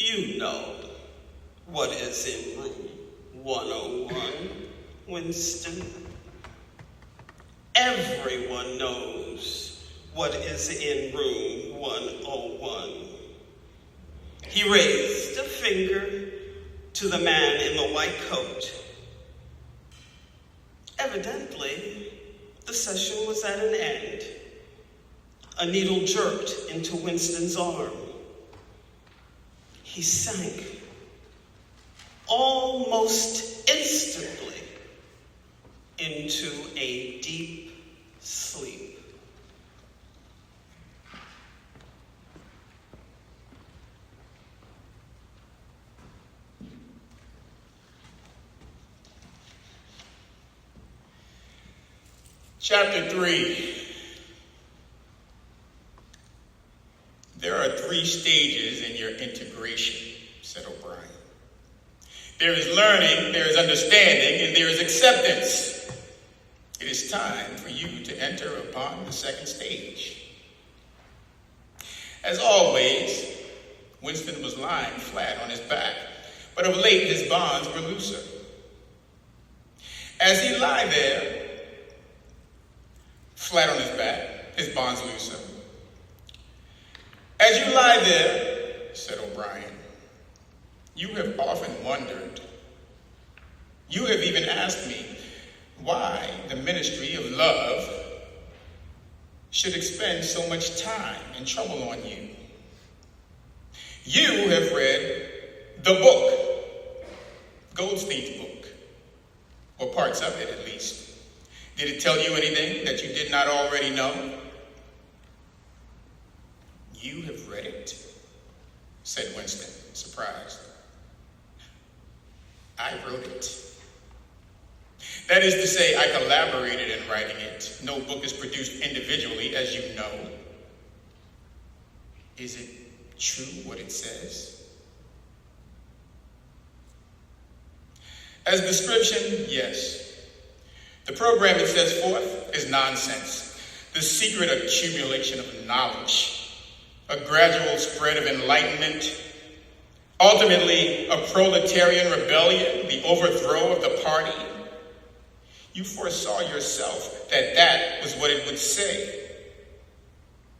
You know what is in room 101, Winston. Everyone knows what is in room 101. He raised a finger to the man in the white coat. Evidently, the session was at an end. A needle jerked into Winston's arm. He sank almost instantly into a deep sleep. Chapter 3. There are 3 stages in your integration, said O'Brien. There is learning, there is understanding, and there is acceptance. It is time for you to enter upon the 2nd stage. As always, Winston was lying flat on his back, but of late his bonds were looser. As he lay there, flat on his back, his bonds looser. As you lie there, said O'Brien, you have often wondered. You have even asked me why the ministry of love should expend so much time and trouble on you. You have read the book, Goldstein's book, or parts of it at least. Did it tell you anything that you did not already know? You have read it, said Winston, surprised. I wrote it. That is to say, I collaborated in writing it. No book is produced individually, as you know. Is it true what it says? As description, yes. The program it sets forth is nonsense. The secret accumulation of knowledge. A gradual spread of enlightenment, ultimately a proletarian rebellion, the overthrow of the party. You foresaw yourself that that was what it would say.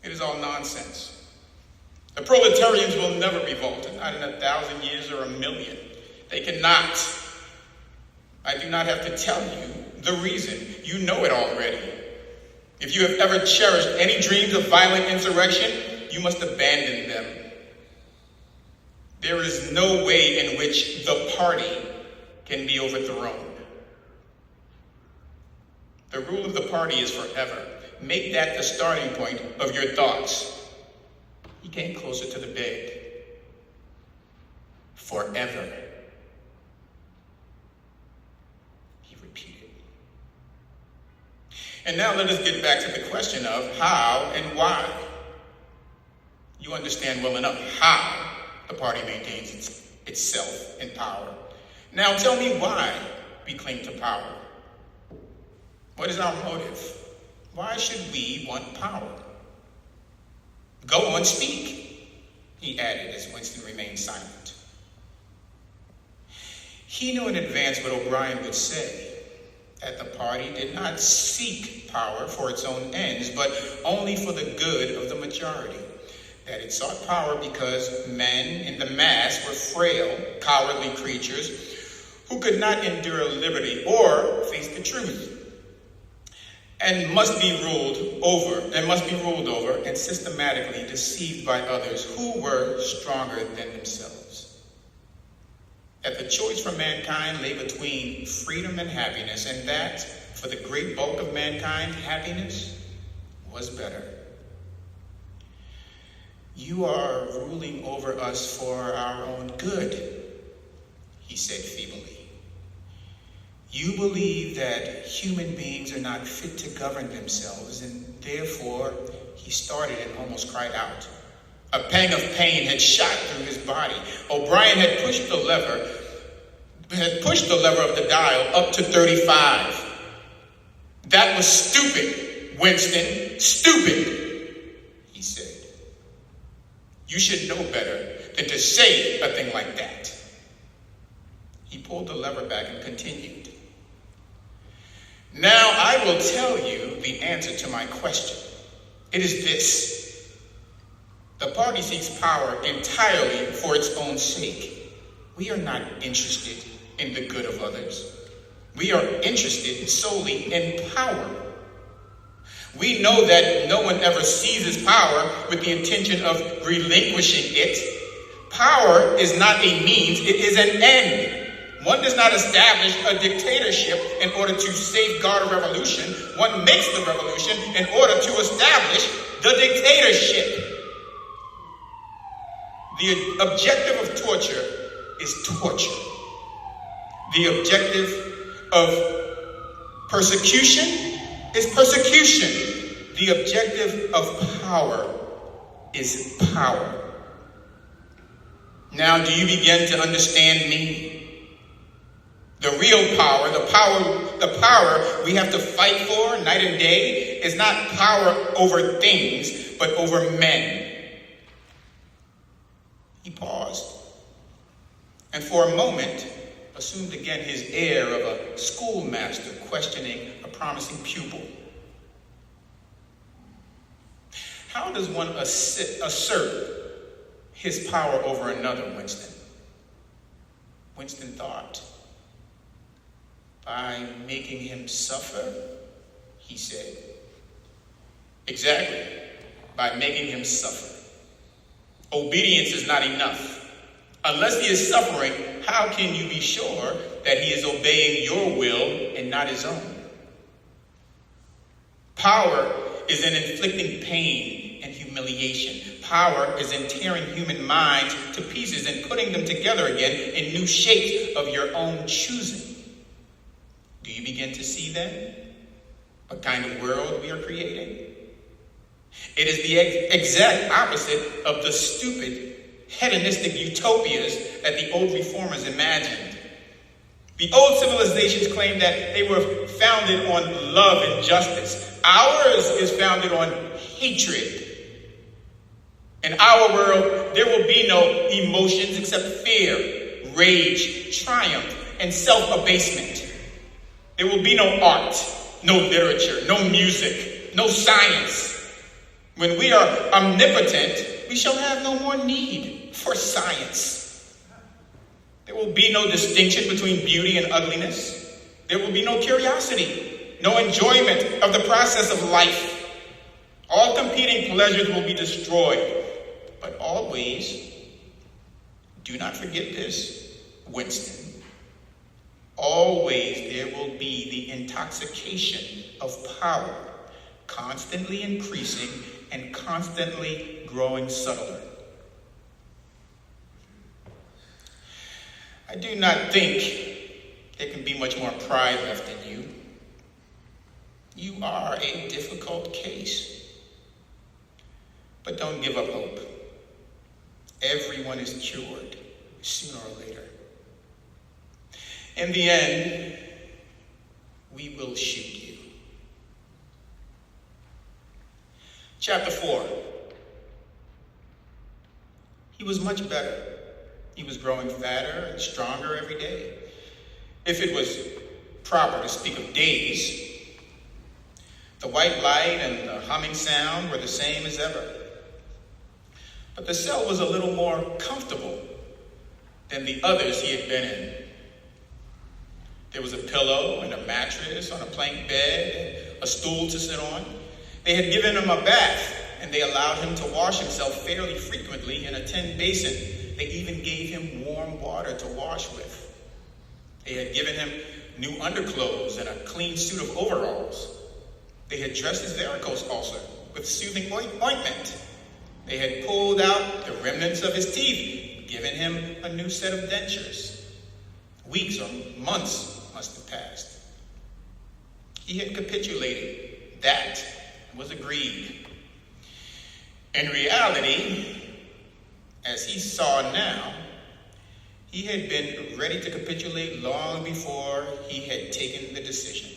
It is all nonsense. The proletarians will never revolt, not in 1,000 years or 1,000,000. They cannot. I do not have to tell you the reason. You know it already. If you have ever cherished any dreams of violent insurrection, you must abandon them. There is no way in which the party can be overthrown. The rule of the party is forever. Make that the starting point of your thoughts. He came closer to the bed. Forever. He repeated. And now let us get back to the question of how and why. You understand well enough how the party maintains itself in power. Now tell me why we cling to power. What is our motive? Why should we want power? Go on, speak, he added as Winston remained silent. He knew in advance what O'Brien would say, that the party did not seek power for its own ends, but only for the good of the majority. That it sought power because men in the mass were frail, cowardly creatures who could not endure liberty or face the truth, and must be ruled over and systematically deceived by others who were stronger than themselves. That the choice for mankind lay between freedom and happiness, and that for the great bulk of mankind, happiness was better. You are ruling over us for our own good, he said feebly. You believe that human beings are not fit to govern themselves, and therefore, he started and almost cried out. A pang of pain had shot through his body. O'Brien had pushed the lever of the dial up to 35. That was stupid, Winston, stupid, he said. You should know better than to say a thing like that. He pulled the lever back and continued. Now I will tell you the answer to my question. It is this. The party seeks power entirely for its own sake. We are not interested in the good of others. We are interested solely in power. We know that no one ever seizes power with the intention of relinquishing it. Power is not a means, it is an end. One does not establish a dictatorship in order to safeguard a revolution. One makes the revolution in order to establish the dictatorship. The objective of torture is torture. The objective of persecution is persecution. The objective of power is power. Now, do you begin to understand me? The real power, the power we have to fight for night and day is not power over things, but over men. He paused, and for a moment assumed again his air of a schoolmaster questioning a promising pupil. How does one assert his power over another, Winston? Winston thought. By making him suffer, he said. Exactly, by making him suffer. Obedience is not enough. Unless he is suffering, how can you be sure that he is obeying your will and not his own? Power is in inflicting pain and humiliation. Power is in tearing human minds to pieces and putting them together again in new shapes of your own choosing. Do you begin to see then what kind of world we are creating? It is the exact opposite of the stupid, hedonistic utopias that the old reformers imagined. The old civilizations claimed that they were founded on love and justice. Ours is founded on hatred. In our world, there will be no emotions except fear, rage, triumph, and self-abasement. There will be no art, no literature, no music, no science. When we are omnipotent, we shall have no more need for science. There will be no distinction between beauty and ugliness. There will be no curiosity, no enjoyment of the process of life. All competing pleasures will be destroyed. But always, do not forget this, Winston. Always there will be the intoxication of power, constantly increasing and constantly growing subtler. I do not think there can be much more pride left in you. You are a difficult case. But don't give up hope. Everyone is cured sooner or later. In the end, we will shoot you. Chapter 4. He was much better. He was growing fatter and stronger every day. If it was proper to speak of days, the white light and the humming sound were the same as ever. But the cell was a little more comfortable than the others he had been in. There was a pillow and a mattress on a plank bed, and a stool to sit on. They had given him a bath, and they allowed him to wash himself fairly frequently in a tin basin. They even gave him warm water to wash with. They had given him new underclothes and a clean suit of overalls. They had dressed his varicose ulcer with soothing ointment. They had pulled out the remnants of his teeth, given him a new set of dentures. Weeks or months must have passed. He had capitulated. That was agreed. In reality, as he saw now, he had been ready to capitulate long before he had taken the decision.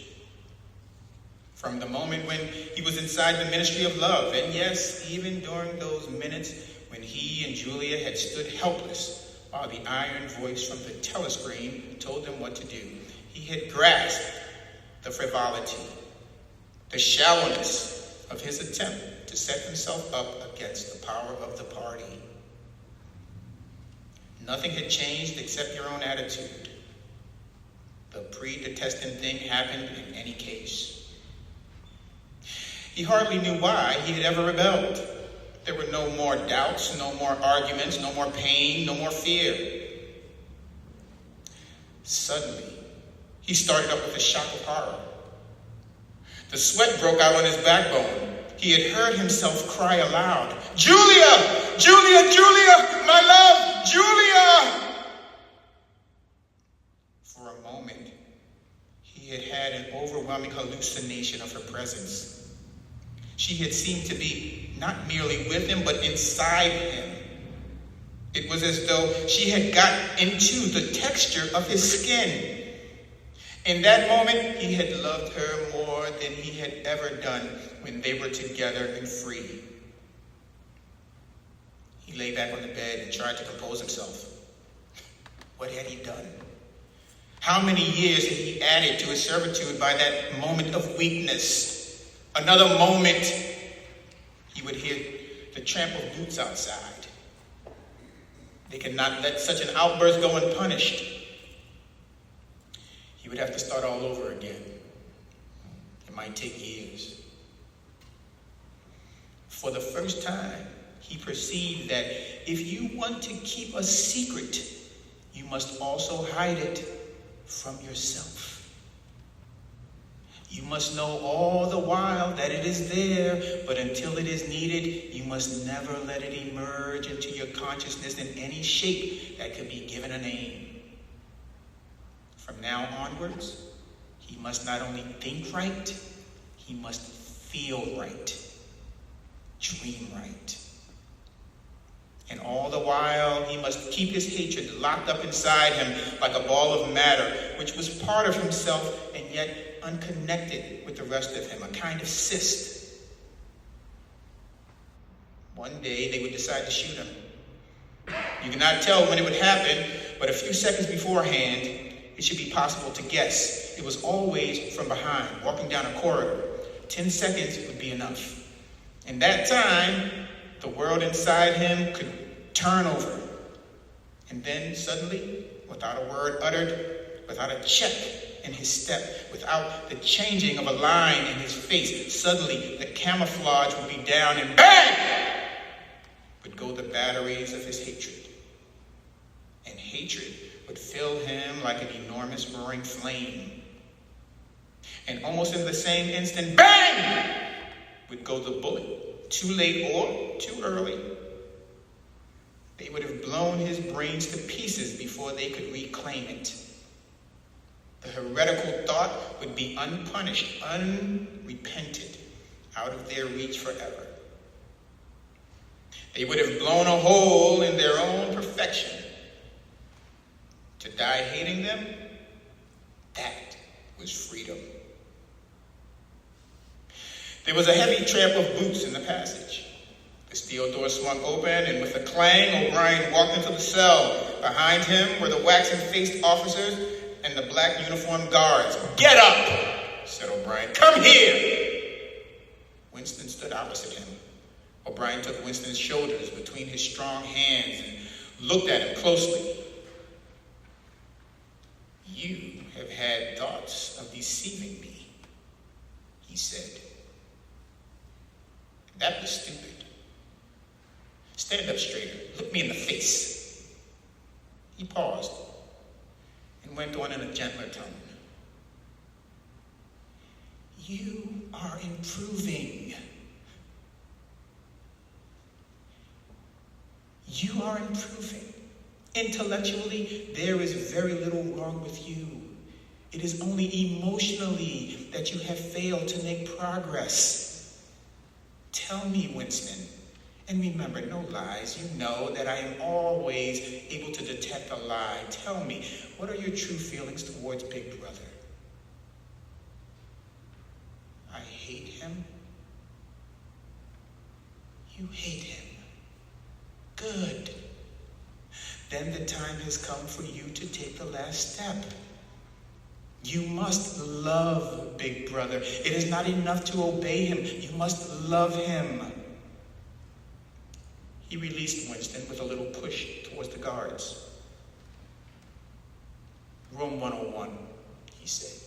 From the moment when he was inside the ministry of love, and yes, even during those minutes when he and Julia had stood helpless while the iron voice from the telescreen told them what to do. He had grasped the frivolity, the shallowness of his attempt to set himself up against the power of the party. Nothing had changed except your own attitude. The predestined thing happened in any case. He hardly knew why he had ever rebelled. There were no more doubts, no more arguments, no more pain, no more fear. Suddenly, he started up with a shock of horror. The sweat broke out on his backbone. He had heard himself cry aloud, "Julia! Julia! Julia! My love! Julia!" For a moment, he had had an overwhelming hallucination of her presence. She had seemed to be not merely with him, but inside him. It was as though she had got into the texture of his skin. In that moment, he had loved her more than he had ever done when they were together and free. He lay back on the bed and tried to compose himself. What had he done? How many years had he added to his servitude by that moment of weakness? Another moment, he would hear the tramp of boots outside. They could not let such an outburst go unpunished. He would have to start all over again. It might take years. For the first time, he perceived that if you want to keep a secret, you must also hide it from yourself. You must know all the while that it is there, but until it is needed, you must never let it emerge into your consciousness in any shape that could be given a name. From now onwards, he must not only think right, he must feel right, dream right. And all the while, he must keep his hatred locked up inside him like a ball of matter, which was part of himself and yet unconnected with the rest of him, a kind of cyst. One day, they would decide to shoot him. You cannot tell when it would happen, but a few seconds beforehand, it should be possible to guess. It was always from behind, walking down a corridor. 10 seconds would be enough. In that time, the world inside him could turn over. And then suddenly, without a word uttered, without a check in his step, without the changing of a line in his face, suddenly the camouflage would be down and bang! Would go the batteries of his hatred. And hatred would fill him like an enormous roaring flame. And almost in the same instant, bang! Would go the bullet, too late or too early. They would have blown his brains to pieces before they could reclaim it. The heretical thought would be unpunished, unrepented, out of their reach forever. They would have blown a hole in their own perfection. To die hating them, that was freedom. There was a heavy tramp of boots in the passage. The steel door swung open, and with a clang, O'Brien walked into the cell. Behind him were the waxen-faced officers and the black uniformed guards. "Get up," said O'Brien. "Come here." Winston stood opposite him. O'Brien took Winston's shoulders between his strong hands and looked at him closely. "You have had thoughts of deceiving me," he said. "That was stupid. Stand up straighter. Look me in the face." He paused and went on in a gentler tone. "You are improving. You are improving. Intellectually, there is very little wrong with you. It is only emotionally that you have failed to make progress. Tell me, Winston, and remember, no lies. You know that I am always able to detect a lie. Tell me, what are your true feelings towards Big Brother?" "I hate him." "You hate him. Good. the time has come for you to take the last step. You must love Big Brother. It is not enough to obey him. You must love him. He released Winston with a little push towards the guards. Room 101, he said.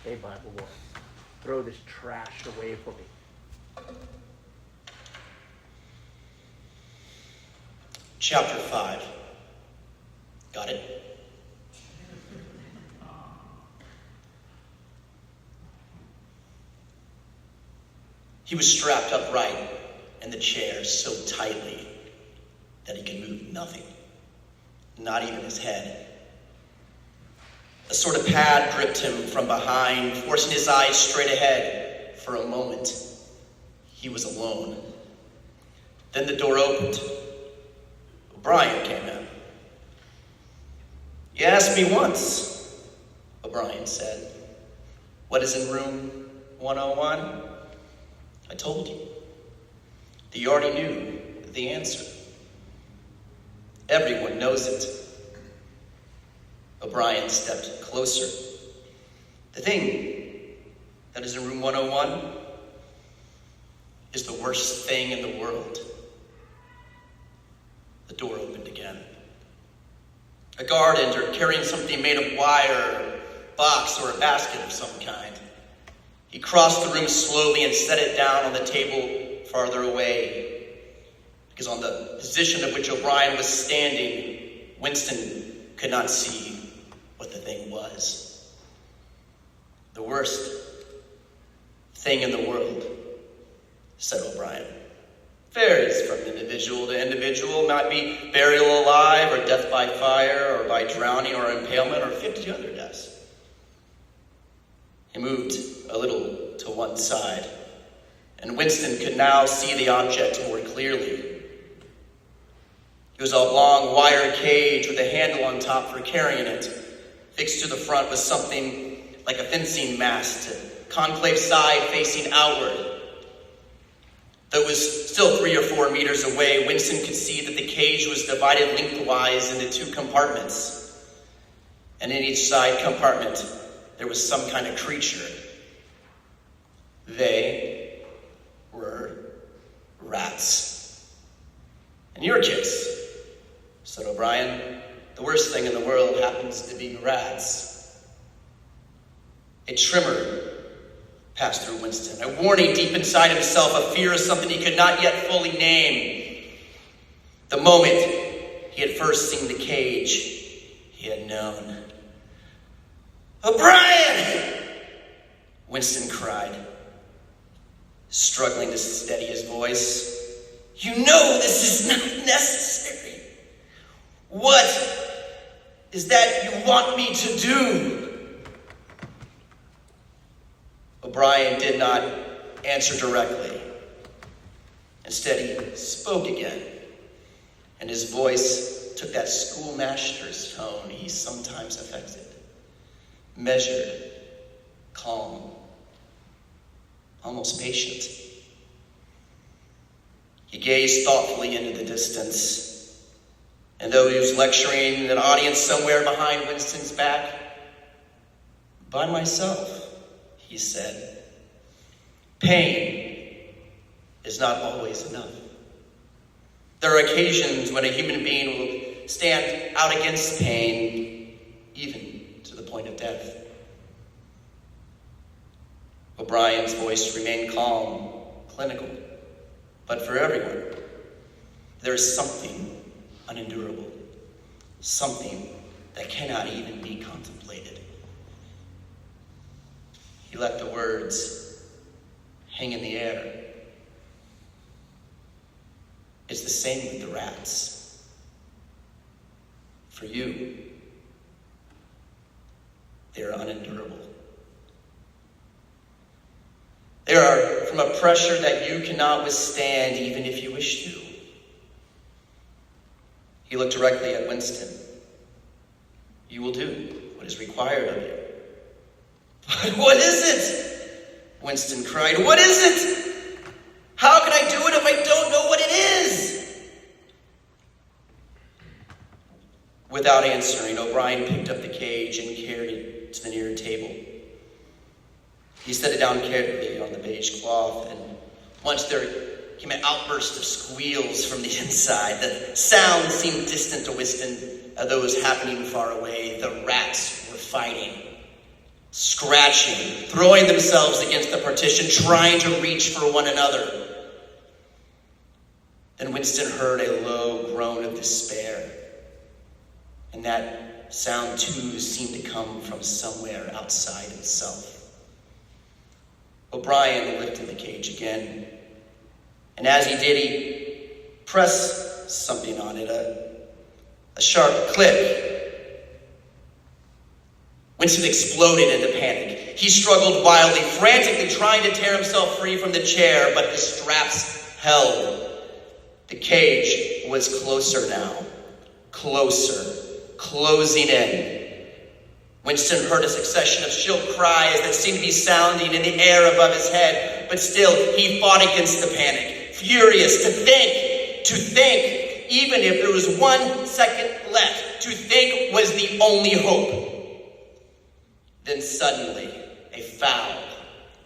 Hey, Bible boy, throw this trash away for me. Chapter 5. Got it? He was strapped upright in the chair so tightly that he could move nothing, not even his head. A sort of pad gripped him from behind, forcing his eyes straight ahead. For a moment, he was alone. Then the door opened. O'Brien came in. "You asked me once," O'Brien said, "what is in room 101? I told you. You already knew the answer. Everyone knows it." O'Brien stepped closer. "The thing that is in room 101 is the worst thing in the world." The door opened again. A guard entered, carrying something made of wire, a box, or a basket of some kind. He crossed the room slowly and set it down on the table farther away, because on the position of which O'Brien was standing, Winston could not see what the thing was. "The worst thing in the world," said O'Brien. "Varies from individual to individual. Might be burial alive, or death by fire, or by drowning, or impalement, or 50 other deaths." He moved a little to one side, and Winston could now see the object more clearly. It was a long wire cage with a handle on top for carrying it. Fixed to the front was something like a fencing mast, concave side facing outward. Though it was still 3 or 4 meters away, Winston could see that the cage was divided lengthwise into 2 compartments. And in each side compartment, there was some kind of creature. They were rats. "In your case," said O'Brien, "the worst thing in the world happens to be rats." A tremor passed through Winston, a warning deep inside himself, a fear of something he could not yet fully name. The moment he had first seen the cage, he had known. "O'Brien!" Winston cried, struggling to steady his voice. "You know this is not necessary. What is that you want me to do?" O'Brien did not answer directly. Instead, he spoke again, and his voice took that schoolmaster's tone he sometimes affected. Measured, calm, almost patient. He gazed thoughtfully into the distance, and though he was lecturing an audience somewhere behind Winston's back, "By myself," he said, "pain is not always enough. There are occasions when a human being will stand out against pain, even to the point of death." O'Brien's voice remained calm, clinical, but for everyone, there is something unendurable, something that cannot even be contemplated. He let the words hang in the air. It's the same with the rats. For you, they are unendurable. There are from a pressure that you cannot withstand even if you wish to. He looked directly at Winston. You will do what is required of you. But what is it? Winston cried. What is it? How can I do it if I don't know what it is? Without answering, O'Brien picked up the cage and carried it to the near table. He set it down carefully on the beige cloth, and once there came an outburst of squeals from the inside. The sound seemed distant to Winston, though it was happening far away. The rats were fighting, scratching, throwing themselves against the partition, trying to reach for one another. Then Winston heard a low groan of despair, and that sound too seemed to come from somewhere outside himself. O'Brien lifted the cage again, and as he did, he pressed something on it, a sharp click. Winston exploded into panic. He struggled wildly, frantically trying to tear himself free from the chair, but the straps held. The cage was closer now, closer, closing in. Winston heard a succession of shrill cries that seemed to be sounding in the air above his head, but still he fought against the panic, furious to think, even if there was 1 second left, to think was the only hope. Then suddenly, a foul,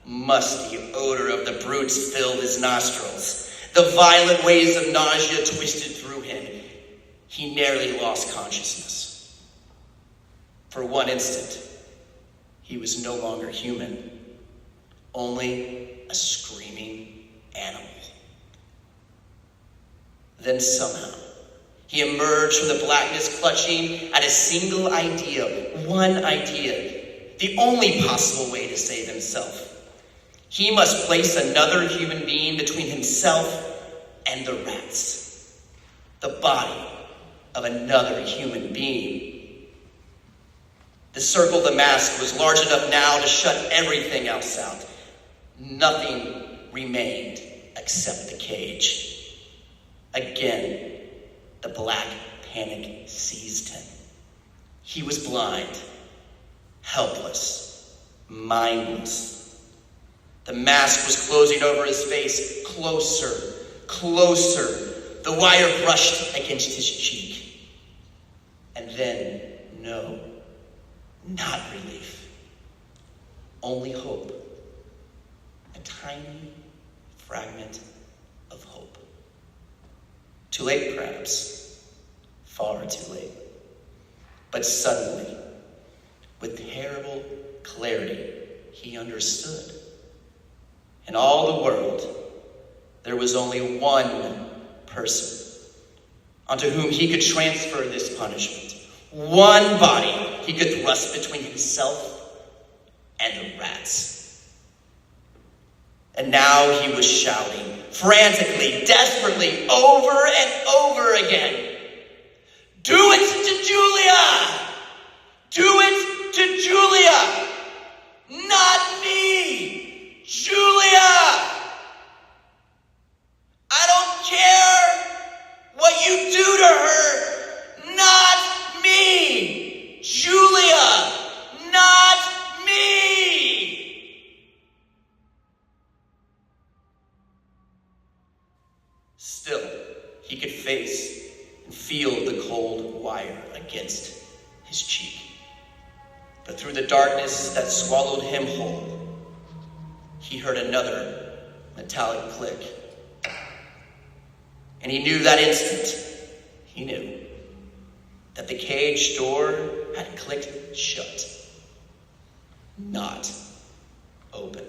musty odor of the brutes filled his nostrils. The violent waves of nausea twisted through him. He nearly lost consciousness. For one instant, he was no longer human, only a screaming animal. Then somehow, he emerged from the blackness clutching at a single idea, one idea, the only possible way to save himself. He must place another human being between himself and the rats. The body of another human being. The circle of the mask was large enough now to shut everything else out. Nothing remained except the cage. Again, the black panic seized him. He was blind, helpless, mindless. The mask was closing over his face, closer, closer. The wire brushed against his cheek. And then, no, not relief. Only hope. A tiny fragment of hope. Too late, perhaps. Far too late. But suddenly, with terrible clarity, he understood. In all the world, there was only one person onto whom he could transfer this punishment. One body he could thrust between himself and the rats. And now he was shouting, frantically, desperately, over and over again. Do it to Julia! Do it to Julia! Not me! Julia! I don't care what you do to her! Not me! Julia! Not me! Still, he could face and feel the cold wire against his cheek. But through the darkness that swallowed him whole, he heard another metallic click. And he knew that instant, he knew that the cage door had clicked shut, not open.